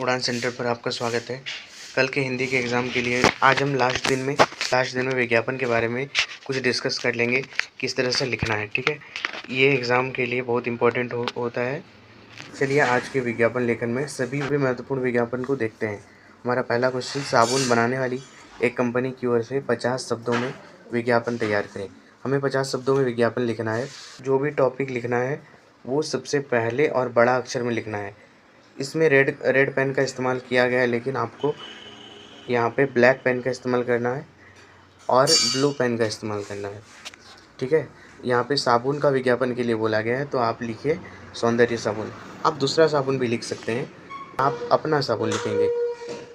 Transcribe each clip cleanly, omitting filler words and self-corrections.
उड़ान सेंटर पर आपका स्वागत है। कल के हिंदी के एग्ज़ाम के लिए आज हम लास्ट दिन में विज्ञापन के बारे में कुछ डिस्कस कर लेंगे, किस तरह से लिखना है। ठीक है, ये एग्ज़ाम के लिए बहुत इम्पोर्टेंट होता है। चलिए आज के विज्ञापन लेखन में सभी महत्वपूर्ण विज्ञापन को देखते हैं। हमारा पहला क्वेश्चन, साबुन बनाने वाली एक कंपनी की ओर से 50 शब्दों में विज्ञापन तैयार करें। हमें 50 शब्दों में विज्ञापन लिखना है। जो भी टॉपिक लिखना है वो सबसे पहले और बड़ा अक्षर में लिखना है। इसमें रेड पेन का इस्तेमाल किया गया है, लेकिन आपको यहाँ पे ब्लैक पेन का इस्तेमाल करना है और ब्लू पेन का इस्तेमाल करना है। ठीक है, यहाँ पे साबुन का विज्ञापन के लिए बोला गया है, तो आप लिखिए सौंदर्य साबुन। आप दूसरा साबुन भी लिख सकते हैं, आप अपना साबुन लिखेंगे,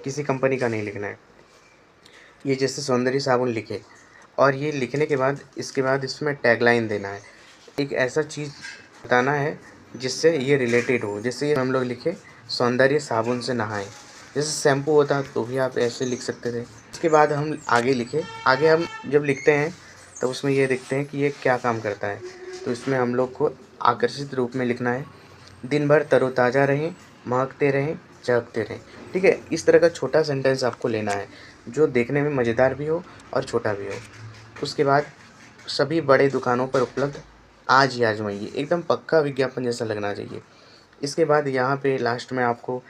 किसी कंपनी का नहीं लिखना है। ये जैसे सौंदर्य साबुन लिखे, और ये लिखने के बाद इसके बाद इसमें टैगलाइन देना है। एक ऐसा चीज़ बताना है जिससे ये रिलेटेड हो। जैसे हम लोग लिखे सौंदर्य साबुन से नहाएं, जैसे शैम्पू होता तो भी आप ऐसे लिख सकते थे। इसके बाद हम आगे लिखे। आगे हम जब लिखते हैं तो उसमें ये देखते हैं कि ये क्या काम करता है, तो इसमें हम लोग को आकर्षित रूप में लिखना है। दिन भर तरोताज़ा रहें, महकते रहें, चहकते रहें। ठीक है, इस तरह का छोटा सेंटेंस आपको लेना है जो देखने में मज़ेदार भी हो और छोटा भी हो। उसके बाद सभी बड़े दुकानों पर उपलब्ध, आज ही आजमाइए। एकदम पक्का विज्ञापन जैसा लगना चाहिए। इसके बाद यहाँ पे लास्ट में आपको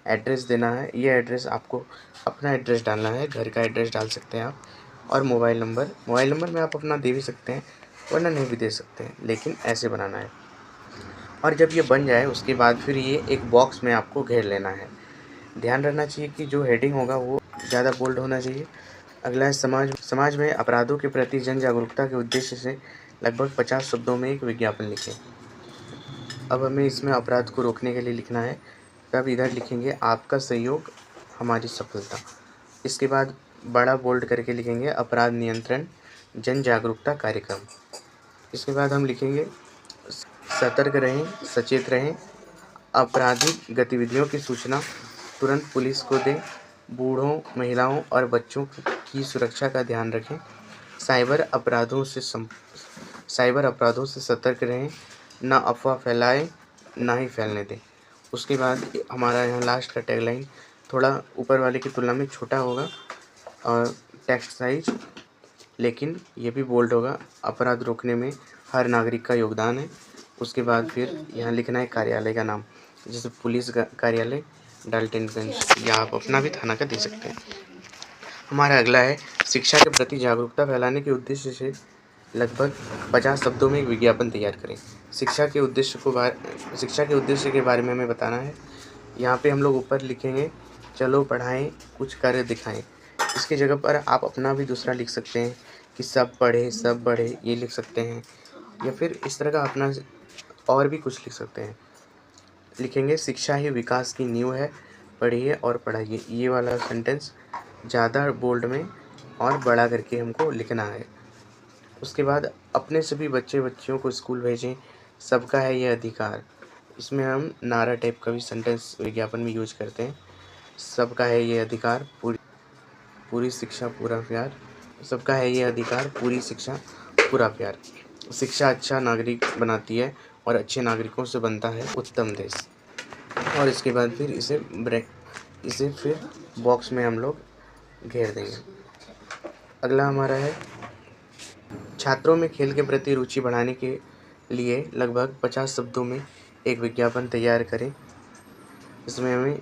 एड्रेस देना है। ये एड्रेस आपको अपना एड्रेस डालना है, घर का एड्रेस डाल सकते हैं आप, और मोबाइल नंबर में आप अपना दे भी सकते हैं, वरना नहीं भी दे सकते हैं, लेकिन ऐसे बनाना है। और जब ये बन जाए उसके बाद फिर ये एक बॉक्स में आपको घेर लेना है। ध्यान रखना चाहिए कि जो हेडिंग होगा वो ज़्यादा बोल्ड होना चाहिए। अगला है समाज में अपराधों के प्रति जन जागरूकता के उद्देश्य से लगभग 50 शब्दों में एक विज्ञापन लिखें। अब हमें इसमें अपराध को रोकने के लिए लिखना है, तब इधर लिखेंगे आपका सहयोग हमारी सफलता। इसके बाद बड़ा बोल्ड करके लिखेंगे अपराध नियंत्रण जन जागरूकता कार्यक्रम। इसके बाद हम लिखेंगे सतर्क रहें, सचेत रहें, आपराधिक गतिविधियों की सूचना तुरंत पुलिस को दें, बूढ़ों, महिलाओं और बच्चों की सुरक्षा का ध्यान रखें, साइबर अपराधों से सतर्क रहें, ना अफवाह फैलाएं, ना ही फैलने दें। उसके बाद हमारा यहाँ लास्ट का टैगलाइन थोड़ा ऊपर वाले की तुलना में छोटा होगा और टेक्स्ट साइज, लेकिन ये भी बोल्ड होगा। अपराध रोकने में हर नागरिक का योगदान है। उसके बाद फिर यहाँ लिखना है कार्यालय का नाम, जैसे पुलिस कार्यालय डाल्टनगंज, या आप अपना भी थाना का दे सकते हैं। हमारा अगला है शिक्षा के प्रति जागरूकता फैलाने के उद्देश्य से लगभग 50 शब्दों में एक विज्ञापन तैयार करें। शिक्षा के उद्देश्य के बारे में हमें बताना है। यहाँ पे हम लोग ऊपर लिखेंगे चलो पढ़ाएं, कुछ कर दिखाएं। इसकी जगह पर आप अपना भी दूसरा लिख सकते हैं कि सब पढ़े सब बढ़े, ये लिख सकते हैं, या फिर इस तरह का अपना और भी कुछ लिख सकते हैं। लिखेंगे शिक्षा ही विकास की नींव है, पढ़िए और पढ़ाइए। ये वाला सेंटेंस ज़्यादा बोल्ड में और बड़ा करके हमको लिखना है। उसके बाद अपने सभी बच्चियों को स्कूल भेजें, सबका है ये अधिकार। इसमें हम नारा टाइप का भी सेंटेंस विज्ञापन में यूज करते हैं। सबका है ये अधिकार, पूरी शिक्षा पूरा प्यार। सबका है ये अधिकार, पूरी शिक्षा पूरा प्यार। शिक्षा अच्छा नागरिक बनाती है और अच्छे नागरिकों से बनता है उत्तम देश। और इसके बाद फिर इसे फिर बॉक्स में हम लोग घेर देंगे। अगला हमारा है छात्रों में खेल के प्रति रुचि बढ़ाने के लिए लगभग 50 शब्दों में एक विज्ञापन तैयार करें। इसमें हमें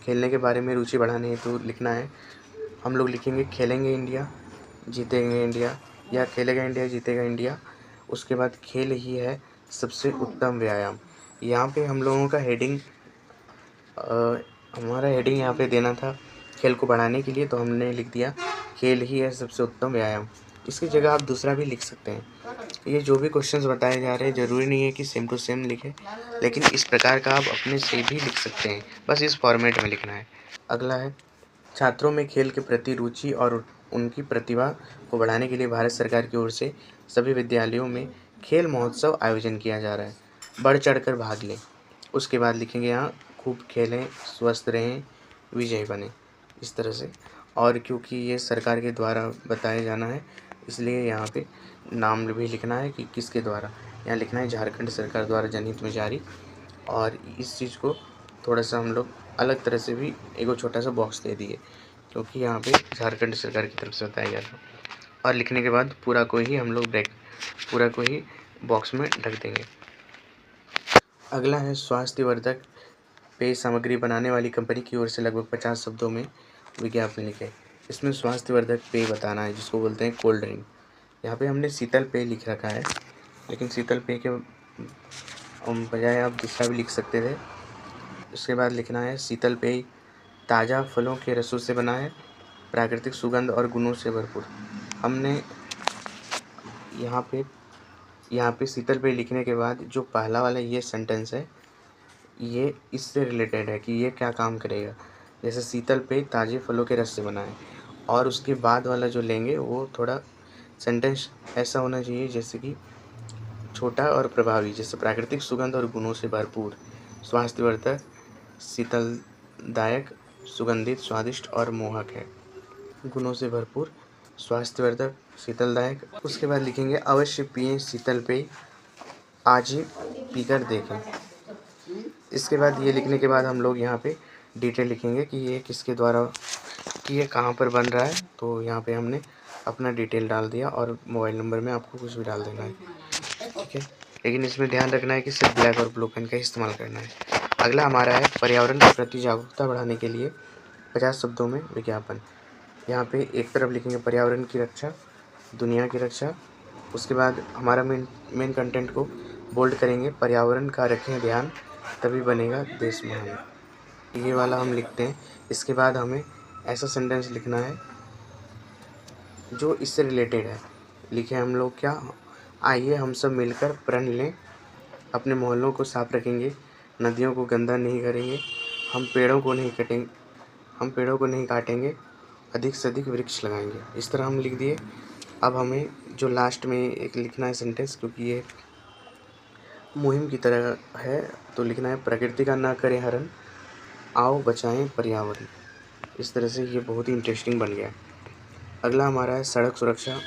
खेलने के बारे में रुचि बढ़ाने हेतु लिखना है। हम लोग लिखेंगे खेलेंगे इंडिया जीतेंगे इंडिया, या खेलेगा इंडिया जीतेगा इंडिया। उसके बाद खेल ही है सबसे उत्तम व्यायाम। यहाँ पे हम लोगों का हमारा हेडिंग यहाँ पे देना था खेल को बढ़ाने के लिए, तो हमने लिख दिया खेल ही है सबसे उत्तम व्यायाम। इसकी जगह आप दूसरा भी लिख सकते हैं। ये जो भी क्वेश्चंस बताए जा रहे हैं ज़रूरी नहीं है कि सेम टू सेम लिखें, लेकिन इस प्रकार का आप अपने से भी लिख सकते हैं, बस इस फॉर्मेट में लिखना है। अगला है छात्रों में खेल के प्रति रुचि और उनकी प्रतिभा को बढ़ाने के लिए भारत सरकार की ओर से सभी विद्यालयों में खेल महोत्सव आयोजन किया जा रहा है, बढ़ चढ़कर भाग लें। उसके बाद लिखेंगे यहाँ खूब खेलें, स्वस्थ रहें, विजयी बने, इस तरह से। और क्योंकि ये सरकार के द्वारा बताया जाना है, इसलिए यहाँ पे नाम भी लिखना है कि किसके द्वारा। यहाँ लिखना है झारखंड सरकार द्वारा जनहित में जारी और इस चीज़ को थोड़ा सा हम लोग अलग तरह से भी एक छोटा सा बॉक्स दे दिए, क्योंकि यहाँ पे झारखंड सरकार की तरफ से बताया गया था। और लिखने के बाद पूरा को ही हम लोग पूरा को ही बॉक्स में ढक देंगे। अगला है स्वास्थ्यवर्धक पेय सामग्री बनाने वाली कंपनी की ओर से लगभग 50 शब्दों में विज्ञापन लिखे। इसमें स्वास्थ्यवर्धक पेय बताना है, जिसको बोलते हैं कोल्ड ड्रिंक। यहाँ पे हमने शीतल पेय लिख रखा है, लेकिन शीतल पेय के बजाय आप दूसरा भी लिख सकते थे। उसके बाद लिखना है शीतल पेय ताज़ा फलों के रसों से बना है, प्राकृतिक सुगंध और गुणों से भरपूर। हमने यहाँ पे शीतल पेय लिखने के बाद जो पहला वाला ये सेंटेंस है, ये इससे रिलेटेड है कि ये क्या काम करेगा। जैसे शीतल पेय ताज़े फलों के रस से बना है, और उसके बाद वाला जो लेंगे वो थोड़ा सेंटेंस ऐसा होना चाहिए जैसे कि छोटा और प्रभावी, जैसे प्राकृतिक सुगंध और गुणों से भरपूर, स्वास्थ्यवर्धक, शीतलदायक, सुगंधित, स्वादिष्ट और मोहक है। गुणों से भरपूर, स्वास्थ्यवर्धक, शीतलदायक। उसके बाद लिखेंगे अवश्य पिएं शीतल पेय, आज ही पीकर देखें। इसके बाद ये लिखने के बाद हम लोग यहाँ पे डिटेल लिखेंगे कि ये किसके द्वारा, कि ये कहाँ पर बन रहा है। तो यहाँ पे हमने अपना डिटेल डाल दिया और मोबाइल नंबर में आपको कुछ भी डाल देना है, ठीक है। लेकिन इसमें ध्यान रखना है कि सिर्फ ब्लैक और ब्लू पेन का इस्तेमाल करना है। अगला हमारा है पर्यावरण के प्रति जागरूकता बढ़ाने के लिए 50 शब्दों में विज्ञापन। यहाँ पे एक तरफ लिखेंगे पर्यावरण की रक्षा, दुनिया की रक्षा। उसके बाद हमारा मेन कंटेंट को बोल्ड करेंगे, पर्यावरण का रखें ध्यान, तभी बनेगा देश महान। ये वाला हम लिखते हैं। इसके बाद हमें ऐसा सेंटेंस लिखना है जो इससे रिलेटेड है। लिखे हम लोग क्या, आइए हम सब मिलकर प्रण लें, अपने मोहल्लों को साफ रखेंगे, नदियों को गंदा नहीं करेंगे, हम पेड़ों को नहीं काटेंगे, अधिक से अधिक वृक्ष लगाएंगे। इस तरह हम लिख दिए। अब हमें जो लास्ट में एक लिखना है सेंटेंस, क्योंकि ये मुहिम की तरह है, तो लिखना है प्रकृति का ना करें हरण, आओ बचाएं पर्यावरण। इस तरह से ये बहुत ही इंटरेस्टिंग बन गया। अगला हमारा है सड़क सुरक्षा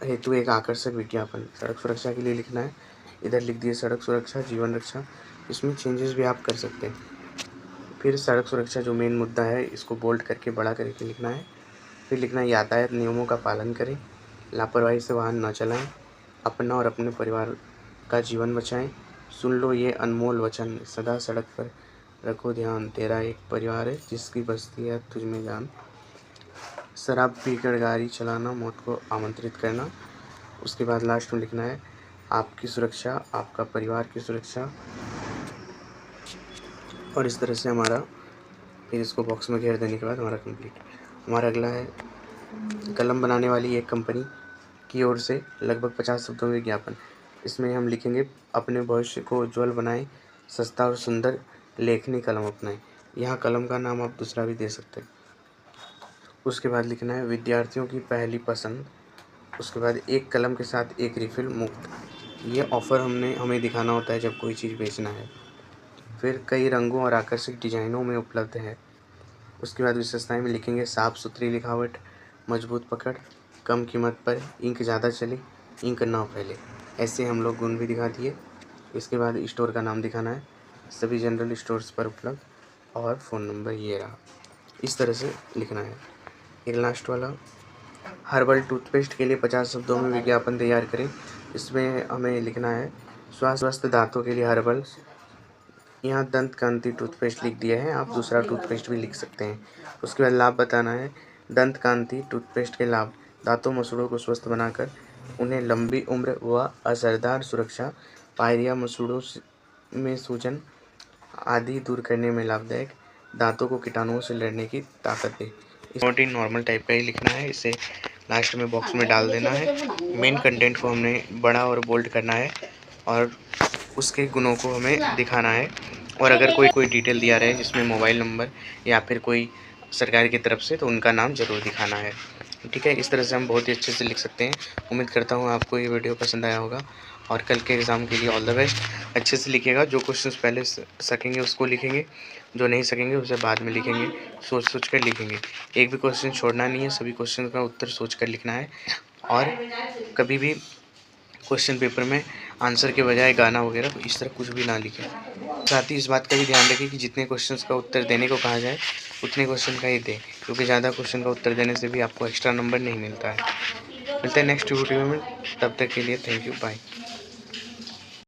हेतु एक आकर्षक विज्ञापन। सड़क सुरक्षा के लिए लिखना है, इधर लिख दिए सड़क सुरक्षा जीवन रक्षा। इसमें चेंजेस भी आप कर सकते हैं। फिर सड़क सुरक्षा जो मेन मुद्दा है, इसको बोल्ड करके बड़ा करके लिखना है। फिर लिखना है यातायात नियमों का पालन करें, लापरवाही से वाहन न चलाएं, अपना और अपने परिवार का जीवन बचाएं, सुन लो ये अनमोल वचन, सदा सड़क पर रखो ध्यान, तेरा एक परिवार है जिसकी बस्ती है तुझ में जान, शराब पीकर गाड़ी चलाना, मौत को आमंत्रित करना। उसके बाद लास्ट में लिखना है आपकी सुरक्षा, आपका परिवार की सुरक्षा। और इस तरह से हमारा, फिर इसको बॉक्स में घेर देने के बाद हमारा कंप्लीट। हमारा अगला है कलम बनाने वाली एक कंपनी की ओर से लगभग 50 शब्दों में विज्ञापन। इसमें हम लिखेंगे अपने भविष्य को उज्ज्वल बनाएं, सस्ता और सुंदर लेखनी कलम अपनाएं। यहाँ कलम का नाम आप दूसरा भी दे सकते हैं। उसके बाद लिखना है विद्यार्थियों की पहली पसंद। उसके बाद एक कलम के साथ एक रिफ़िल मुफ्त। ये ऑफ़र हमें दिखाना होता है जब कोई चीज़ बेचना है। फिर कई रंगों और आकर्षक डिज़ाइनों में उपलब्ध है। उसके बाद विशेषताएं में लिखेंगे साफ़ सुथरी लिखावट, मजबूत पकड़, कम कीमत पर, इंक ज़्यादा चले, इंक ना फैले। ऐसे हम लोग गुण भी दिखा दिए। इसके बाद स्टोर का नाम दिखाना है, सभी जनरल स्टोर्स पर उपलब्ध, और फ़ोन नंबर ये रहा। इस तरह से लिखना है। एक लास्ट वाला, हर्बल टूथपेस्ट के लिए 50 शब्दों में विज्ञापन तैयार करें। इसमें हमें लिखना है स्वस्थ दांतों के लिए हर्बल। यहाँ दंत कांति टूथपेस्ट लिख दिया है, आप दूसरा टूथपेस्ट भी लिख सकते हैं। उसके बाद लाभ बताना है, दंत कांति टूथपेस्ट के लाभ, दांतों मसूड़ों को स्वस्थ बनाकर उन्हें लंबी उम्र व असरदार सुरक्षा, पायरिया मसूड़ों में सूजन आदि दूर करने में लाभदायक, दांतों को कीटाणुओं से लड़ने की ताकत दे। बहुत ही नॉर्मल टाइप का ही लिखना है, इसे लास्ट में बॉक्स में डाल देना है। मेन कंटेंट को हमने बड़ा और बोल्ड करना है, और उसके गुणों को हमें दिखाना है। और अगर कोई डिटेल दिया रहे जिसमें मोबाइल नंबर या फिर कोई सरकार की तरफ से, तो उनका नाम ज़रूर दिखाना है, ठीक है। इस तरह से हम बहुत ही अच्छे से लिख सकते हैं। उम्मीद करता हूँ आपको ये वीडियो पसंद आया होगा, और कल के एग्ज़ाम के लिए ऑल द बेस्ट। अच्छे से लिखिएगा, जो क्वेश्चंस पहले सकेंगे उसको लिखेंगे, जो नहीं सकेंगे उसे बाद में लिखेंगे, सोच कर लिखेंगे। एक भी क्वेश्चन छोड़ना नहीं है, सभी क्वेश्चन का उत्तर सोच कर लिखना है। और कभी भी क्वेश्चन पेपर में आंसर के बजाय गाना वगैरह, तो इस तरह कुछ भी ना लिखें। साथ ही इस बात का भी ध्यान रखें कि जितने क्वेश्चंस का उत्तर देने को कहा जाए उतने क्वेश्चन का ही दें, क्योंकि ज़्यादा क्वेश्चन का उत्तर देने से भी आपको एक्स्ट्रा नंबर नहीं मिलता है। मिलते हैं नेक्स्ट वीडियो में, तब तक के लिए थैंक यू, बाय।